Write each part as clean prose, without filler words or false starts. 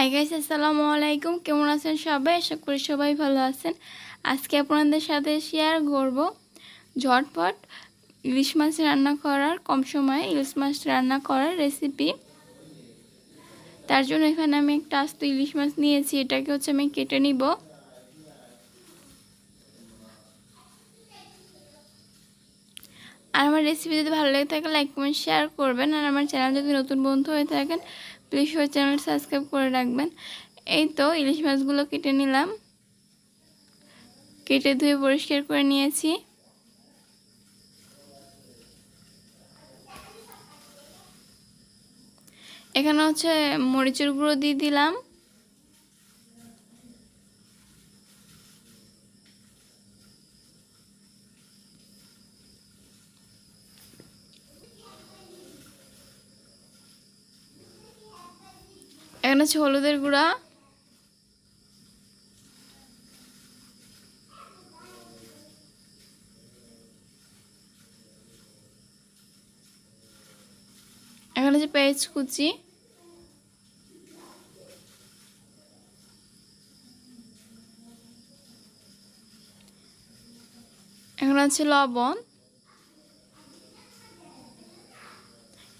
Hi guys, আসসালামু আলাইকুম। কেমন আছেন সবাই? আশা করি সবাই ভালো আছেন। আজকে আপনাদের সাথে শেয়ার করব ঝটপট ইলিশ মাছ রান্না করার, কম সময়ে ইলিশ মাছ রান্না করার রেসিপি। তার জন্য এখানে আমি একটা আস্ত ইলিশ মাছ নিয়েছি, এটাকে আমি কেটে নিব। আর আমার রেসিপি যদি ভালো লেগে থাকে লাইক কমেন্ট শেয়ার করবেন। আর আমার চ্যানেল যদি নতুন বন্ধু হয়ে থাকেন প্লিজ ওই চ্যানেল সাবস্ক্রাইব করে রাখবেন। এই তো ইলিশ মাছগুলো কেটে নিলাম, কেটে ধুয়ে পরিষ্কার করে নিয়েছি। এখানে মরিচের গুঁড়ো দিয়ে দিলাম, এখানে হলুদের গুঁড়া, এখানে পেঁয়াজ কুচি, এখানে লবণ।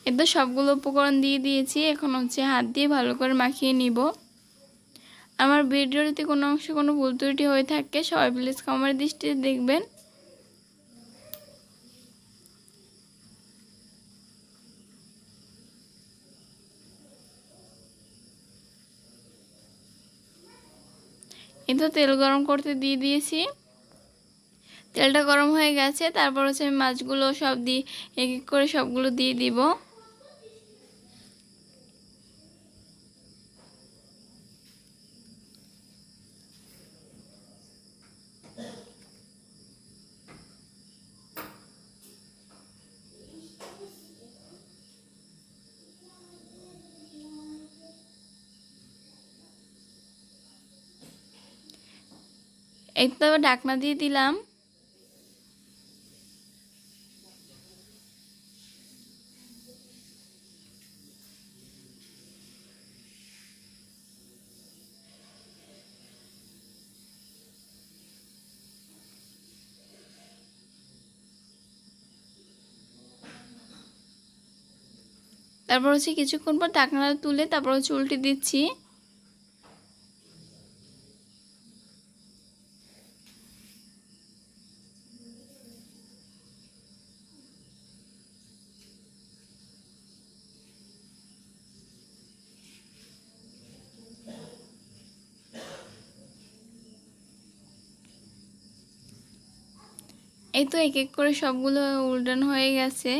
এতে সবগুলো উপকরণ দিয়ে দিয়েছি। এখন হাত দিয়ে ভালো করে মাখিয়ে নিব। আমার ভিডিওর যদি কোনো অংশে কোনো ভুল ত্রুটি হয়ে থাকে সবাই প্লিজ ক্ষমার দৃষ্টিতে দেখবেন। এতে তেল গরম করতে দিয়ে দিয়েছি। তেলটা গরম হয়ে গেছে, তারপর আমি মাছগুলো সব দিয়ে এক এক করে সবগুলো দিয়ে দিব। এই তো ঢাকনা দিয়ে দিলাম। তারপর কিছুক্ষণ পর ঢাকনাটা তুলে তারপর উল্টে দিচ্ছি। এই তো এক এক করে সবগুলো উল্টানো হয়ে গেছে।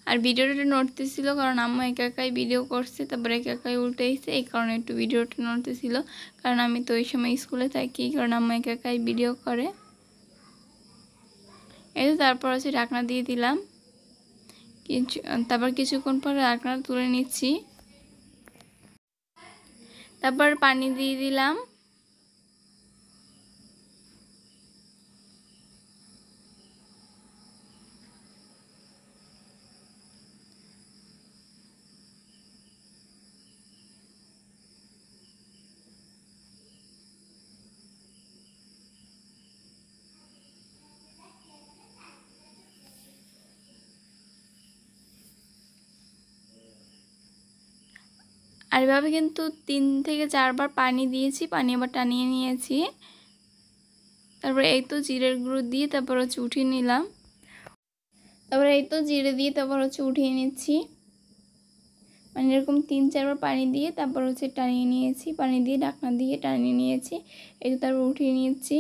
আর ভিডিওটা নড়তেছিল কারণ আম্মু একা একাই ভিডিও করছে, তারপরে একা একাই উল্টেছে, এই কারণে একটু ভিডিওটা নড়তেছিল। কারণ আমি তো ওই সময় স্কুলে থাকি, কারণ আম্মু একা একাই ভিডিও করে। এই তো তারপর ঢাকনা দিয়ে দিলাম। তারপর কিছুক্ষণ পর ঢাকনা তুলে নিচ্ছি। তারপর পানি দিয়ে দিলাম। আর এভাবে কিন্তু 3 থেকে 4 বার পানি দিয়েছি, পানি আবার টানিয়ে নিয়েছি। তারপরে এই তো জিরের গুঁড়ো দিয়ে তারপর উঠিয়ে নিলাম। তারপরে এই তো জিরে দিয়ে তারপর উঠিয়ে নিচ্ছি। মানে এরকম 3-4 বার পানি দিয়ে তারপর টানিয়ে নিয়েছি, পানি দিয়ে ঢাকনা দিয়ে টানিয়ে নিয়েছি। এই তো তারপর উঠিয়ে নিয়েছি।